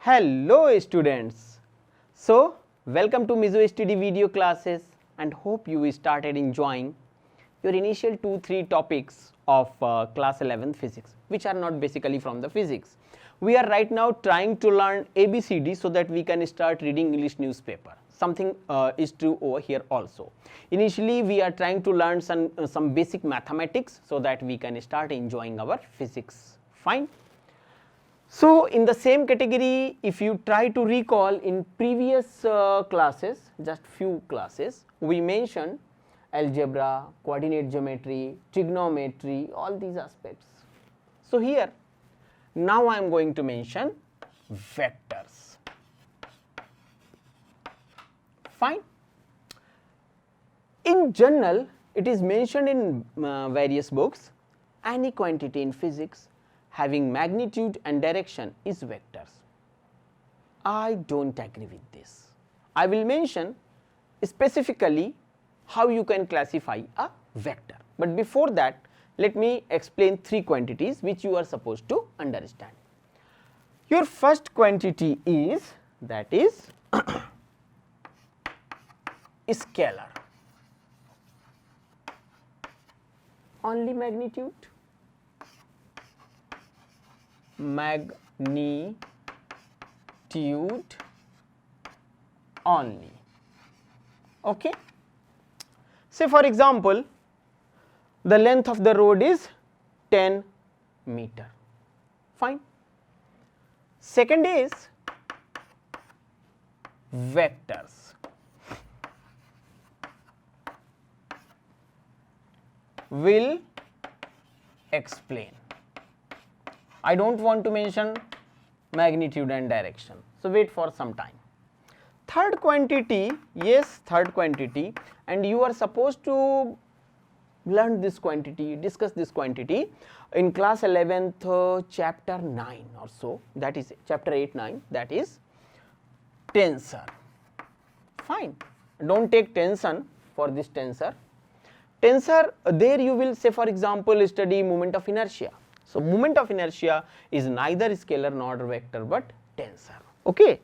Hello students. So welcome to Misostudy video classes and hope you started enjoying your initial 2-3 topics of class 11th physics, which are not basically from the physics. We are right now trying to learn ABCD so that we can start reading English newspaper. Something is true over here also. Initially we are trying to learn some basic mathematics so that we can start enjoying our physics. Fine. So in the same category, if you try to recall in previous classes, just few classes, we mentioned algebra, coordinate geometry, trigonometry, all these aspects. So here now I am going to mention vectors. Fine. In general, it is mentioned in various books, any quantity in physics having magnitude and direction is vectors. I don't agree with this. I will mention specifically how you can classify a vector. But before that, let me explain 3 quantities which you are supposed to understand. Your first quantity is, that is scalar. Only magnitude. Magnitude only. Okay. Say for example, the length of the road is 10 meter. Fine. Second is vectors. Will explain. I don't want to mention magnitude and direction, so wait for some time. Third quantity, yes, third quantity, and you are supposed to learn this quantity, discuss this quantity in class 11th chapter 9 or so, that is chapter 8-9, that is tensor. Fine, don't take tension for this tensor. Tensor, there you will say for example study moment of inertia. So moment of inertia is neither scalar nor vector but tensor. Okay.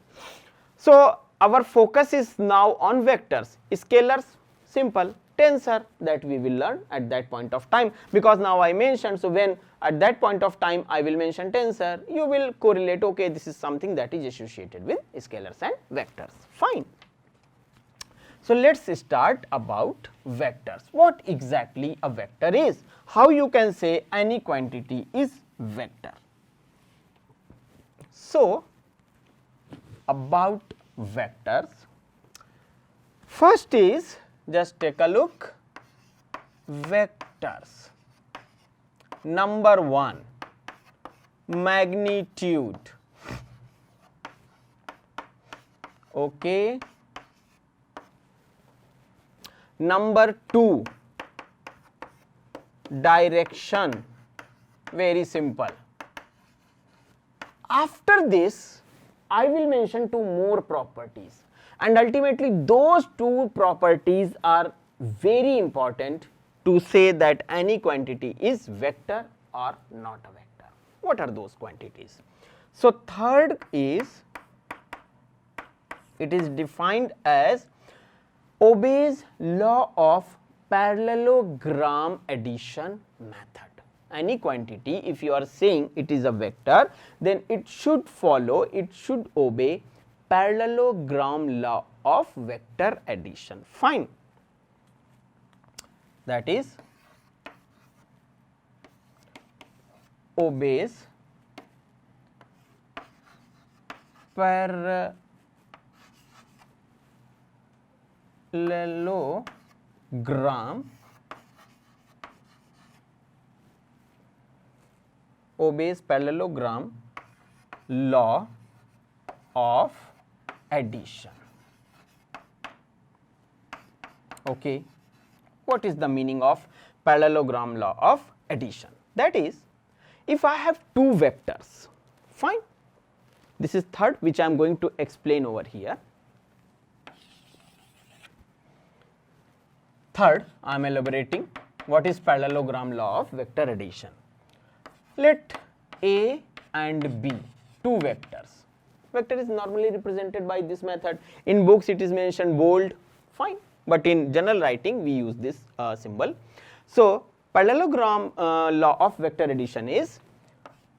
So our focus is now on vectors. Scalars simple, tensor that we will learn at that point of time, because now I mentioned, so when at that point of time I will mention tensor, you will correlate, okay, this is something that is associated with scalars and vectors. Fine. So let us start about vectors. What exactly a vector is? How you can say any quantity is vector? So about vectors, first is, just take a look, vectors. Number 1, magnitude. Okay. Number 2, direction, very simple. After this, I will mention 2 more properties, and ultimately those 2 properties are very important to say that any quantity is vector or not a vector. What are those quantities? So third is, it is defined as obeys law of parallelogram addition method. Any quantity, if you are saying it is a vector, then it should follow, it should obey parallelogram law of vector addition. Fine. That is, obeys parallelogram law of addition. Okay. What is the meaning of parallelogram law of addition? That is, if I have 2 vectors, fine, this is third which I am going to explain over here. Third, I am elaborating what is parallelogram law of vector addition. Let A and B, 2 vectors. Vector is normally represented by this method. In books it is mentioned bold, fine, but in general writing we use this symbol. So parallelogram law of vector addition is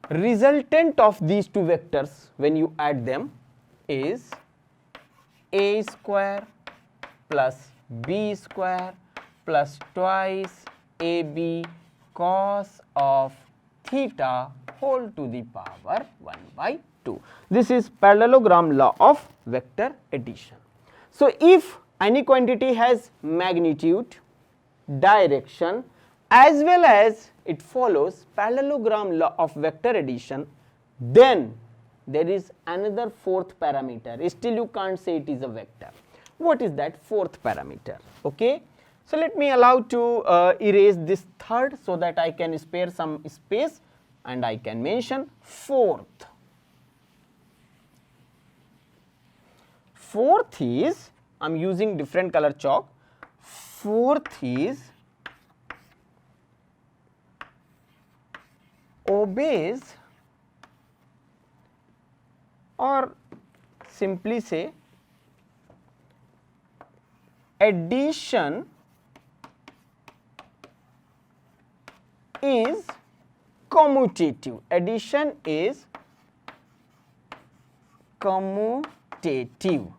resultant of these two vectors when you add them is a square plus b square plus twice ab cos of theta whole to the power 1 by 2. This is parallelogram law of vector addition. So if any quantity has magnitude, direction, as well as it follows parallelogram law of vector addition, then there is another fourth parameter. Still you can't say it is a vector. What is that fourth parameter? Okay. So let me allow to erase this third so that I can spare some space and I can mention fourth. Fourth is, I am using different color chalk. Fourth is obeys, or simply say addition is commutative. Addition is commutative.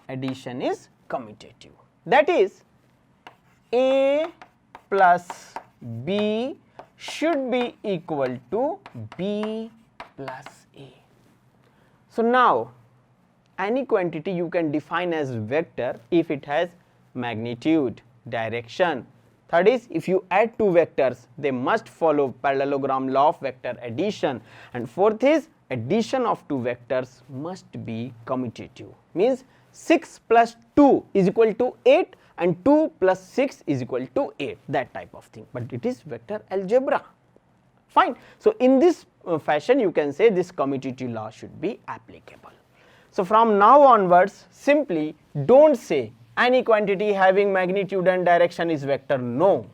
Addition is commutative. That is, A plus B should be equal to B plus A. So now any quantity you can define as vector if it has magnitude, direction. Third is, if you add two vectors, they must follow parallelogram law of vector addition. And fourth is, addition of two vectors must be commutative. Means 6 plus 2 is equal to 8 and 2 plus 6 is equal to 8, that type of thing. But it is vector algebra. Fine. So in this fashion you can say this commutative law should be applicable. So from now onwards, simply don't say any quantity having magnitude and direction is vector, no,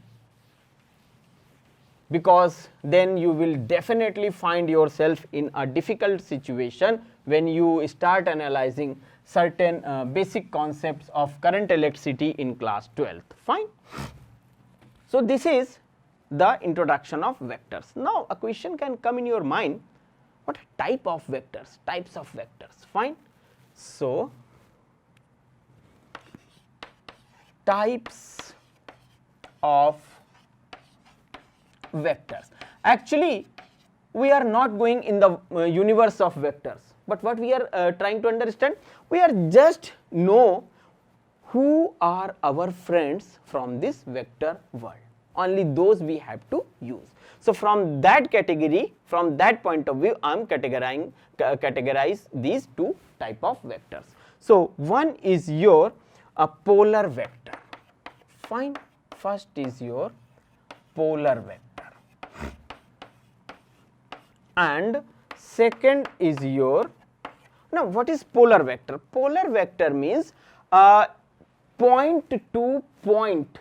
because then you will definitely find yourself in a difficult situation when you start analyzing certain basic concepts of current electricity in class 12th. Fine. So this is the introduction of vectors. Now a question can come in your mind, what type of vectors, types of vectors, fine. So types of vectors. Actually we are not going in the universe of vectors, but what we are trying to understand, we are just know who are our friends from this vector world. Only those we have to use. So from that category, from that point of view, I am categorize these two type of vectors. So one is your polar vector. Fine. First is your polar vector, and second is your, now what is polar vector? Polar vector means point to point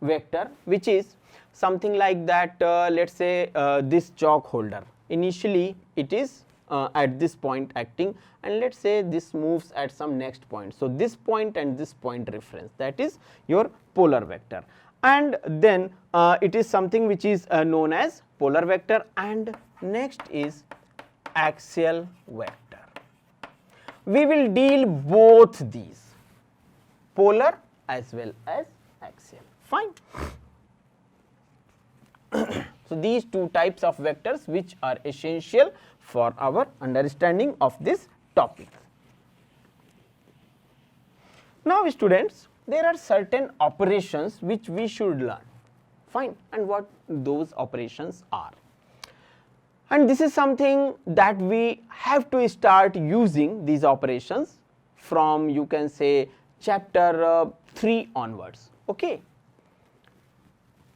vector, which is something like that. Let us say this chalk holder, initially it is at this point acting, and let us say this moves at some next point. So this point and this point reference, that is your polar vector. And then it is something which is known as polar vector, and next is axial vector. We will deal both these, polar as well as axial. Fine. So these two types of vectors which are essential for our understanding of this topic. Now students, there are certain operations which we should learn. Fine. And what those operations are, and this is something that we have to start using these operations from, you can say, chapter 3 onwards. Okay.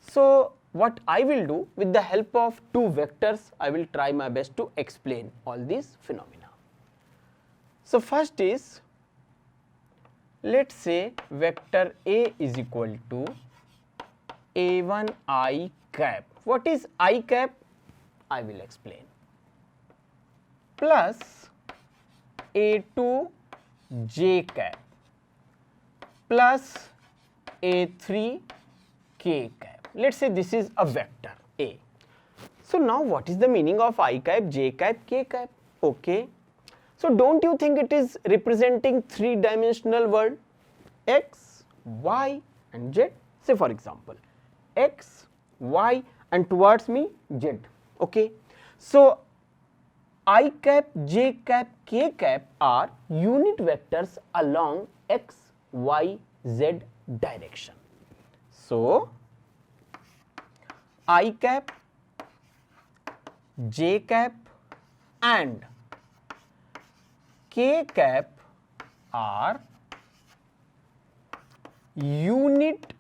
So what I will do, with the help of two vectors, I will try my best to explain all these phenomena. So first is, let us say vector A is equal to A1 I cap. What is I cap? I will explain. Plus A2 j cap plus A3 k cap. Let us say this is a vector A. So now what is the meaning of I cap, j cap, k cap? Okay. So don't you think it is representing three-dimensional world? X, y and z. Say for example, x, y and towards me z. Okay. So I cap, j cap, k cap are unit vectors along x, y, z direction. So I cap, j cap and k cap are unit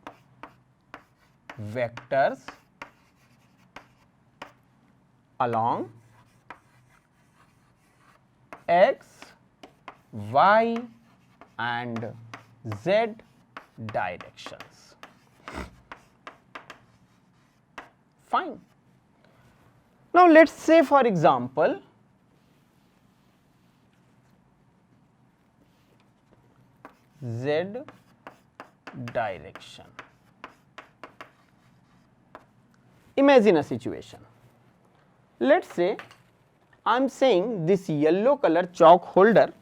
vectors along x, y and z directions. Fine. Now let us say for example z direction. Imagine a situation. Let us say I am saying this yellow color chalk holder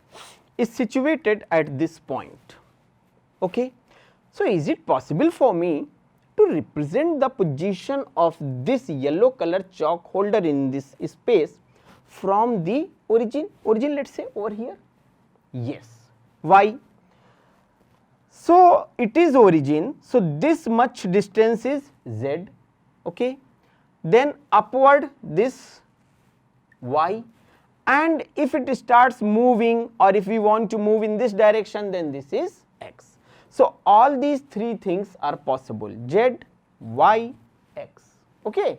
is situated at this point. Okay. So is it possible for me to represent the position of this yellow color chalk holder in this space from the origin? Origin, let us say over here. Yes. Why? So it is origin. So this much distance is z. Okay. Then upward this y, and if it starts moving or if we want to move in this direction, then this is x. So all these three things are possible: z, y, x. Okay.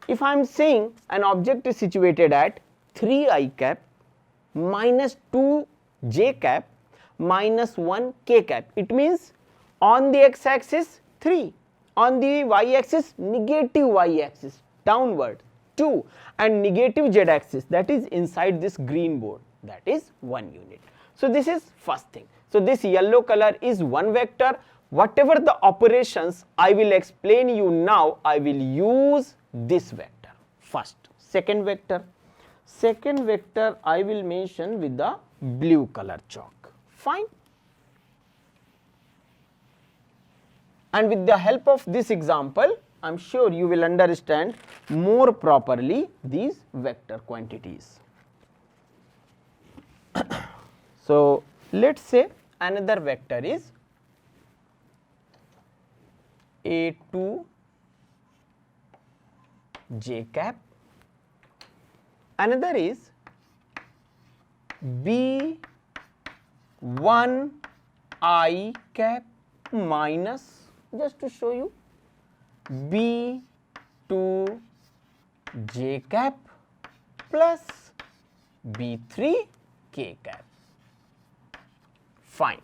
If I am saying an object is situated at 3 I cap minus 2 j cap minus 1 k cap, it means on the x axis 3, on the y axis negative y axis downward 2, and negative z axis, that is inside this green board, that is 1 unit. So this is first thing. So this yellow color is one vector. Whatever the operations I will explain you now, I will use this vector first. Second vector I will mention with the blue color chalk. Fine. And with the help of this example, I am sure you will understand more properly these vector quantities. So let us say another vector is A2 j cap, another is B1 I cap minus, just to show you, B2 j cap plus B3 k cap. Fine.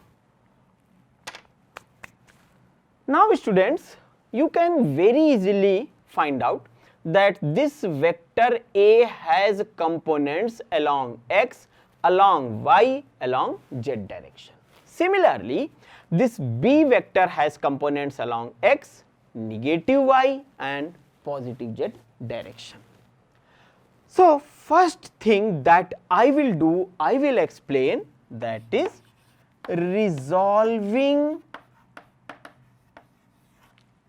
Now students, you can very easily find out that this vector A has components along x, along y, along z direction. Similarly, this B vector has components along x, negative y and positive z direction. So first thing that I will do, I will explain, that is resolving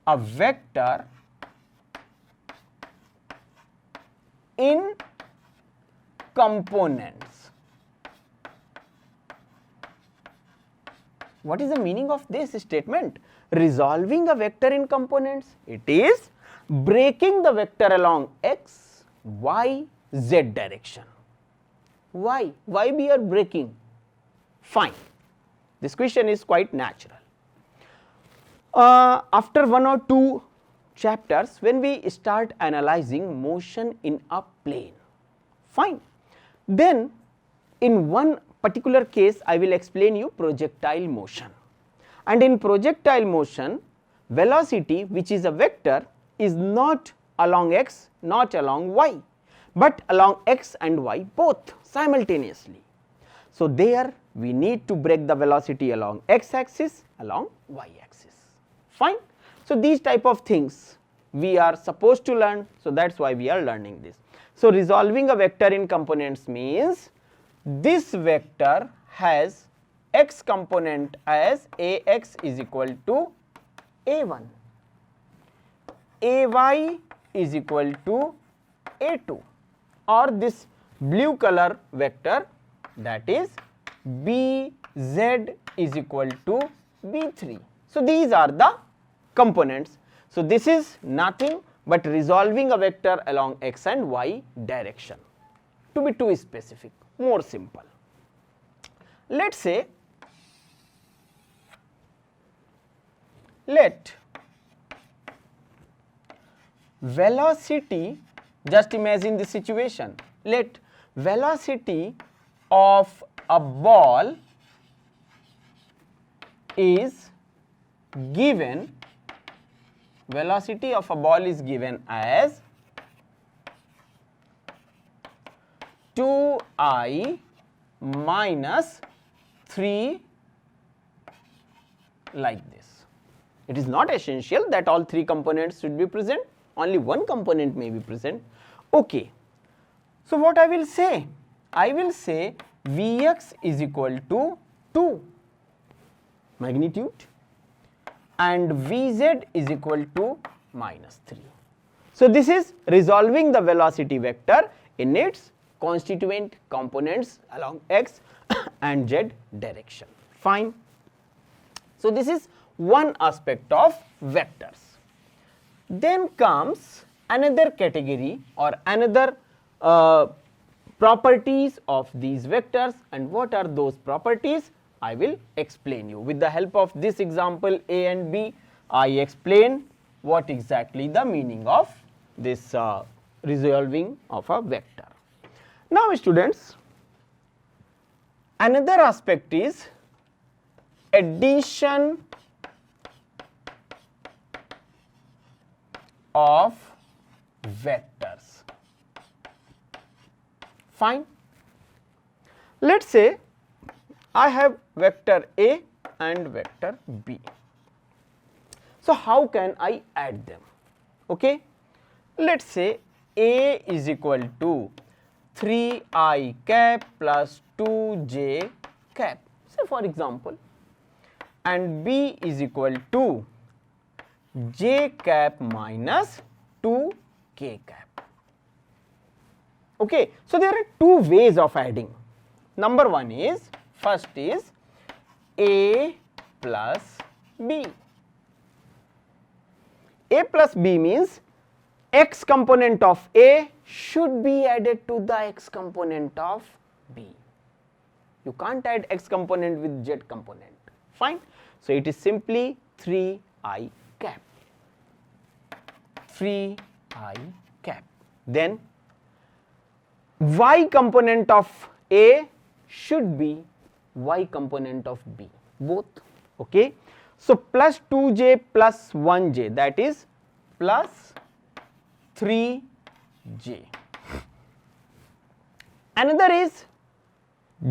a vector in components. What is the meaning of this statement? Resolving a vector in components. It is breaking the vector along x, y, z direction. Why? Why we are breaking? Fine. This question is quite natural. After 1 or 2 chapters, when we start analyzing motion in a plane, fine, then in one particular case I will explain you projectile motion, and in projectile motion velocity, which is a vector, is not along x, not along y, but along x and y both simultaneously. So, there we need to break the velocity along x axis, along y axis. Fine. So, these type of things we are supposed to learn. So, that is why we are learning this. So, resolving a vector in components means this vector has x component as Ax is equal to A1, Ay is equal to A2, or this blue color vector, that is Bz is equal to B3. So, these are the components. So, this is nothing but resolving a vector along x and y direction. To be too specific, more simple, let us say, let velocity, just imagine the situation, let velocity of a ball is given, velocity of a ball is given as 2I minus 3 like this. It is not essential that all 3 components should be present, only one component may be present. Okay. So, what I will say? I will say Vx is equal to 2 magnitude and Vz is equal to minus 3. So, this is resolving the velocity vector in its constituent components along x and z direction. Fine. So, this is one aspect of vectors. Then comes another category or another properties of these vectors, and what are those properties? I will explain you. With the help of this example A and B, I explain what exactly the meaning of this resolving of a vector. Now, students, another aspect is addition of vectors. Fine. Let us say I have vector A and vector B. So, how can I add them? Okay. Let us say A is equal to 3I cap plus 2j cap, say for example, and B is equal to j cap minus 2k cap. Okay. So, there are two ways of adding. Number one is, first is A plus B. A plus B means x component of A should be added to the x component of B. You can't add x component with z component. Fine. So, it is simply 3I cap. 3I cap. Then y component of A should be y component of B, both. Okay. So, plus 2j plus 1j, that is plus 3j. Another is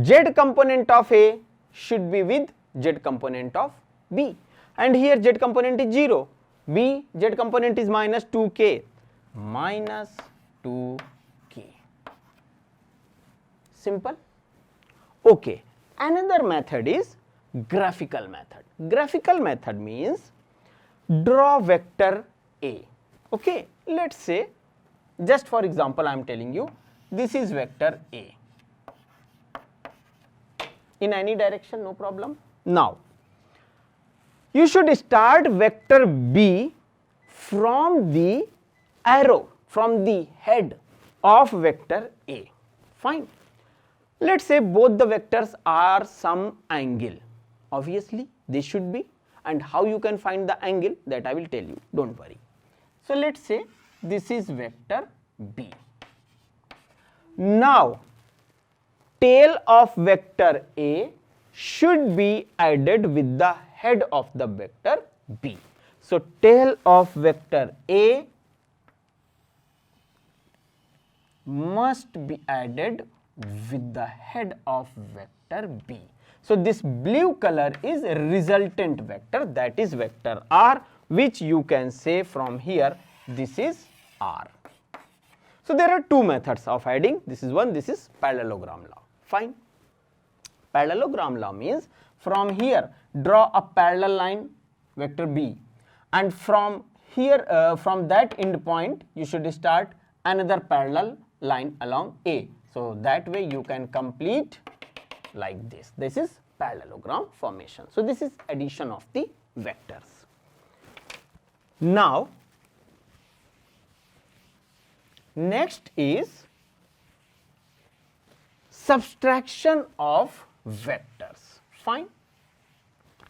z component of A should be with z component of B, and here z component is 0, B z component is minus 2k, minus 2k. Simple. Okay. Another method is graphical method. Graphical method means draw vector A. Okay. Let us say, just for example, I am telling you, this is vector A in any direction, no problem. Now, you should start vector B from the arrow, from the head of vector A. Fine. Let us say both the vectors are some angle. Obviously, they should be, and how you can find the angle, that I will tell you, do not worry. So, let us say this is vector B. Now, tail of vector A should be added with the head of the vector B. So, tail of vector A must be added with the head of vector B. So this blue color is a resultant vector, that is vector R, which you can say from here this is R. So there are two methods of adding, this is one, this is parallelogram law. Fine. Parallelogram law means from here draw a parallel line vector B, and from here from that end point you should start another parallel line along A. So that way you can complete like this. This is parallelogram formation. So this is addition of the vectors. Now next is subtraction of vectors. Fine.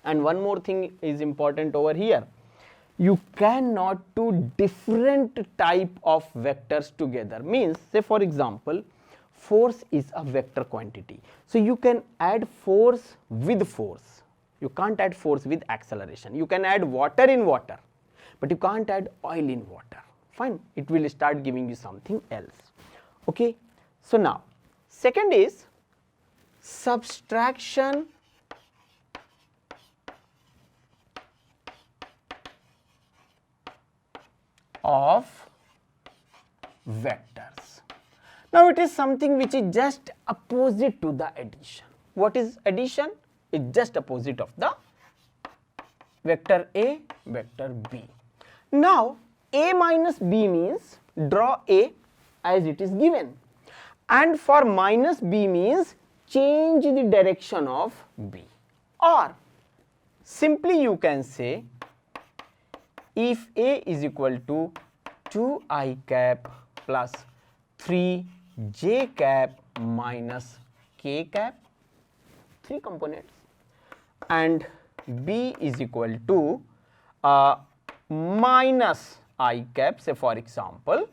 And one more thing is important over here. You cannot do different type of vectors together. Means, say for example, force is a vector quantity. So you can add force with force. You can't add force with acceleration. You can add water in water, but you can't add oil in water. Fine. It will start giving you something else. Okay. So now, second is subtraction of vectors. Now it is something which is just opposite to the addition. What is addition? It's just opposite of the vector A, vector B. Now A minus B means draw A as it is given, and for minus B means change the direction of B, or simply you can say if A is equal to 2i cap plus 3j cap minus k cap, 3 components, and B is equal to minus I cap, say for example,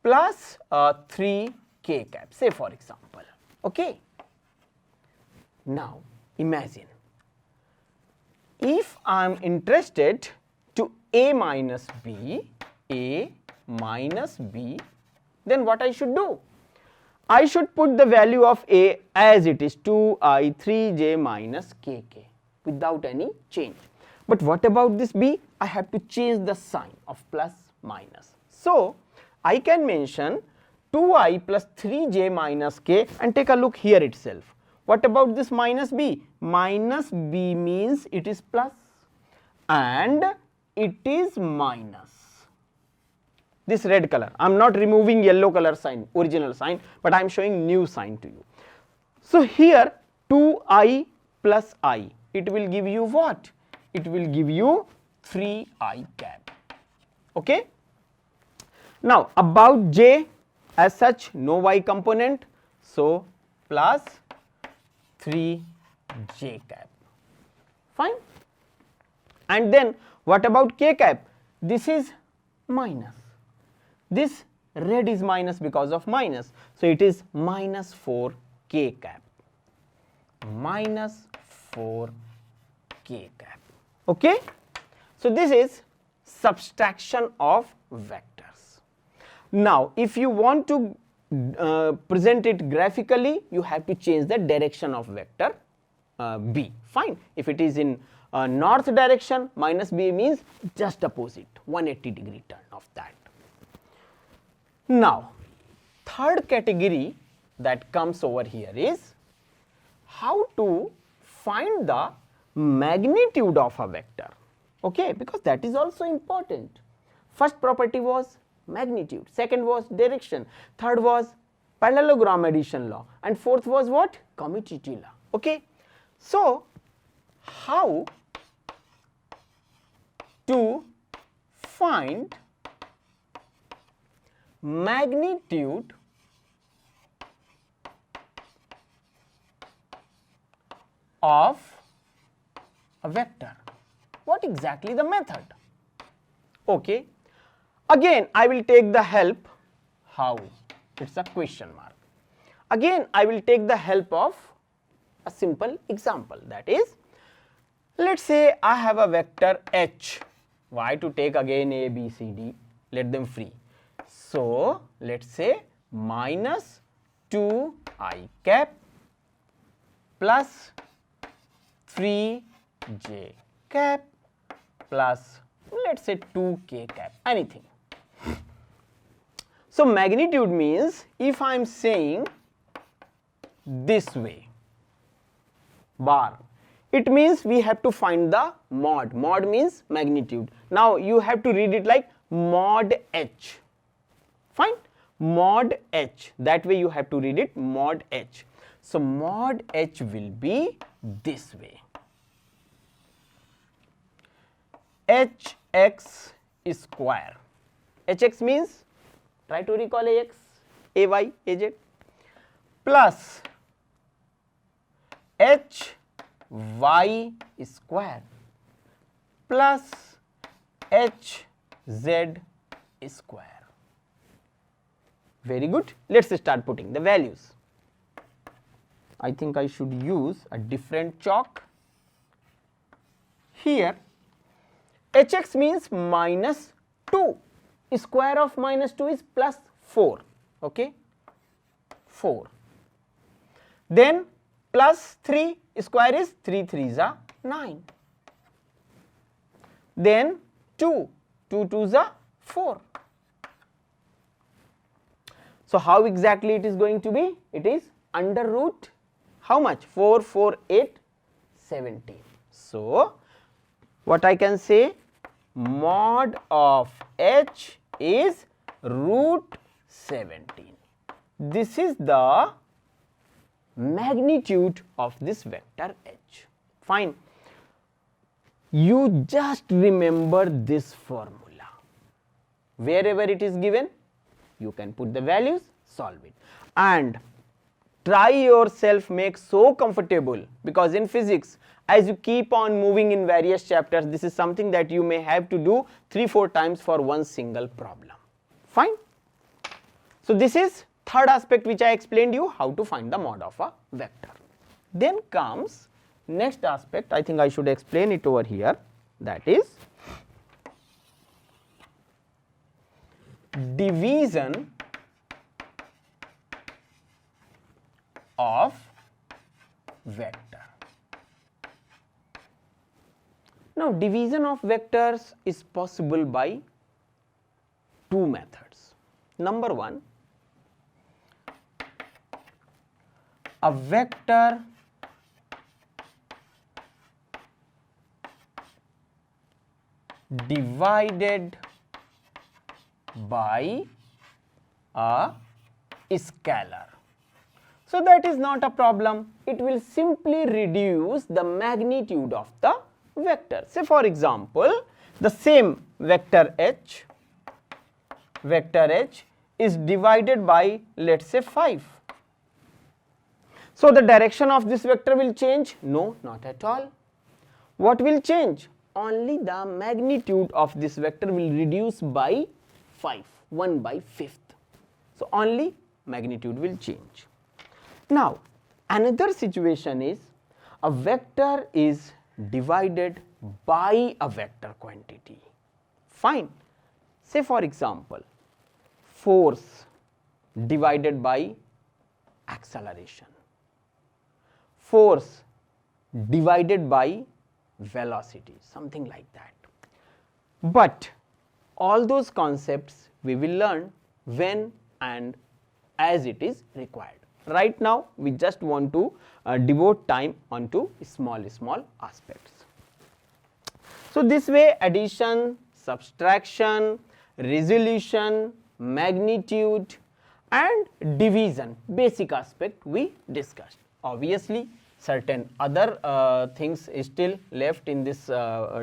plus 3k cap, say for example. Okay. Now imagine if I am interested to A minus B, then what I should do? I should put the value of A as it is 2i 3j minus kk without any change. But what about this B? I have to change the sign of plus minus. So I can mention 2i plus 3j minus k, and take a look here itself. What about this minus B? Minus B means it is plus and it is minus. This red color, I am not removing yellow color sign, original sign, but I am showing new sign to you. So here 2i plus I, it will give you what? It will give you 3i cap. Okay. Now about j, as such no y component, so plus 3j cap. Fine. And then what about k cap? This is minus. This red is minus because of minus, so it is minus 4k cap. Minus 4k cap. Okay. So this is subtraction of vectors. Now if you want to present it graphically, you have to change the direction of vector B. Fine. If it is in north direction, minus B means just opposite, 180-degree turn of that. Now third category that comes over here is how to find the magnitude of a vector. Okay, because that is also important. First property was magnitude, second was direction, third was parallelogram addition law, and fourth was what? Commutative law. Okay. So how to find magnitude of a vector? What exactly the method? Okay. Again I will take the help, how? It's a question mark. Again I will take the help of a simple example, that is, let us say I have a vector h. Why to take again A, B, C, D? Let them free. So let us say minus 2i cap plus 3j cap plus let us say 2k cap, anything. So, magnitude means if I am saying this way bar, it means we have to find the mod. Mod means magnitude. Now, you have to read it like mod h, fine, mod h, that way you have to read it mod h. So, mod h will be this way, hx square, hx means, try to recall ax, ay, az, plus hy square plus hz square. Very good. Let us start putting the values. I think I should use a different chalk. Here hx means minus 2, square of minus 2 is plus 4, okay, 4. Then plus 3 square is 3 3s are 9. Then 2 2s are 4. So, how exactly it is going to be? It is under root how much? 4 4 8 17. So, what I can say, mod of h is root 17. This is the magnitude of this vector h. Fine. You just remember this formula. Wherever it is given, you can put the values, solve it, and try yourself make so comfortable, because in physics, as you keep on moving in various chapters, this is something that you may have to do 3-4 times for one single problem. Fine. So, this is third aspect which I explained you, how to find the mod of a vector. Then comes next aspect, I think I should explain it over here, that is division of vector. Now, division of vectors is possible by two methods. Number one, a vector divided by a scalar. So, that is not a problem, it will simply reduce the magnitude of the vector. Say for example, the same vector h is divided by, let us say, 5. So, the direction of this vector will change? No, not at all. What will change? Only the magnitude of this vector will reduce by 5, 1/5. So, only magnitude will change. Now, another situation is a vector is divided by a vector quantity. Fine. Say for example, force divided by acceleration, force divided by velocity, something like that. But all those concepts we will learn when and as it is required. Right now, we just want to devote time onto small aspects. So, this way addition, subtraction, resolution, magnitude and division, basic aspect we discussed. Obviously, certain other things is still left in this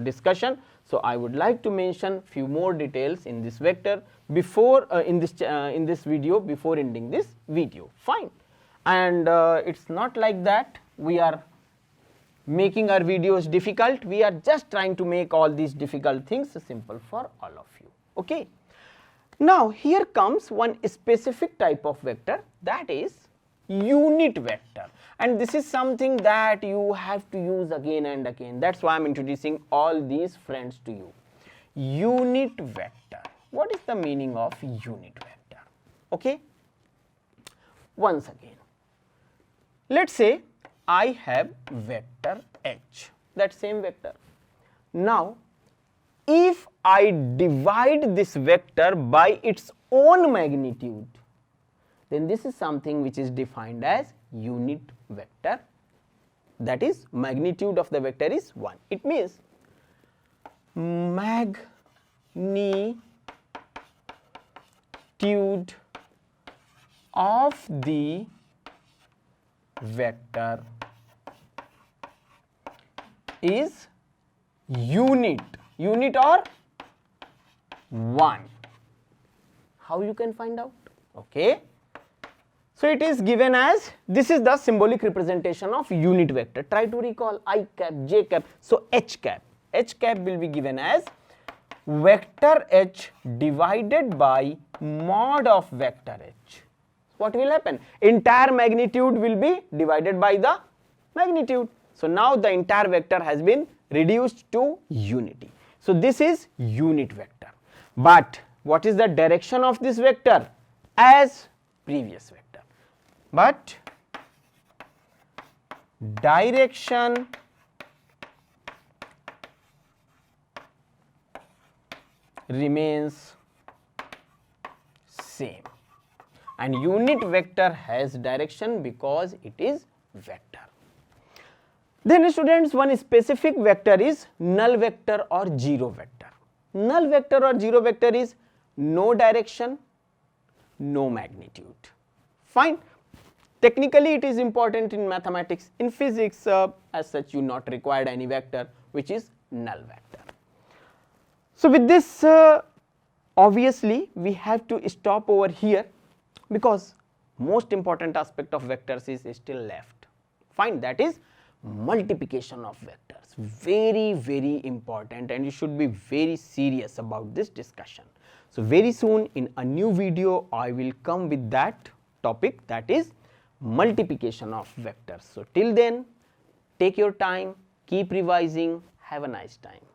discussion. So, I would like to mention few more details in this vector before in this video, before ending this video. Fine. And it is not like that we are making our videos difficult, we are just trying to make all these difficult things simple for all of you. Okay. Now, here comes one specific type of vector, that is unit vector, and this is something that you have to use again and again. That is why I am introducing all these friends to you. Unit vector. What is the meaning of unit vector? Okay. once again. Let us say I have vector h, that same vector. Now, if I divide this vector by its own magnitude, then this is something which is defined as unit vector, that is magnitude of the vector is 1. It means magnitude of the vector is unit or 1. How you can find out? Okay. So, it is given as, this is the symbolic representation of unit vector. Try to recall I cap, j cap. So, h cap will be given as vector h divided by mod of vector h. What will happen? Entire magnitude will be divided by the magnitude. So, now the entire vector has been reduced to unity. So, this is unit vector. But what is the direction of this vector? As previous vector. But direction remains same, and unit vector has direction because it is vector. Then students, one specific vector is null vector or zero vector. Null vector or zero vector is no direction, no magnitude. Fine. Technically it is important in mathematics. In physics as such you not required any vector which is null vector. So, with this obviously we have to stop over here, because most important aspect of vectors is still left. Fine, that is multiplication of vectors. Very important, and you should be very serious about this discussion. So, very soon in a new video I will come with that topic, that is multiplication of vectors. So, till then take your time, keep revising, have a nice time.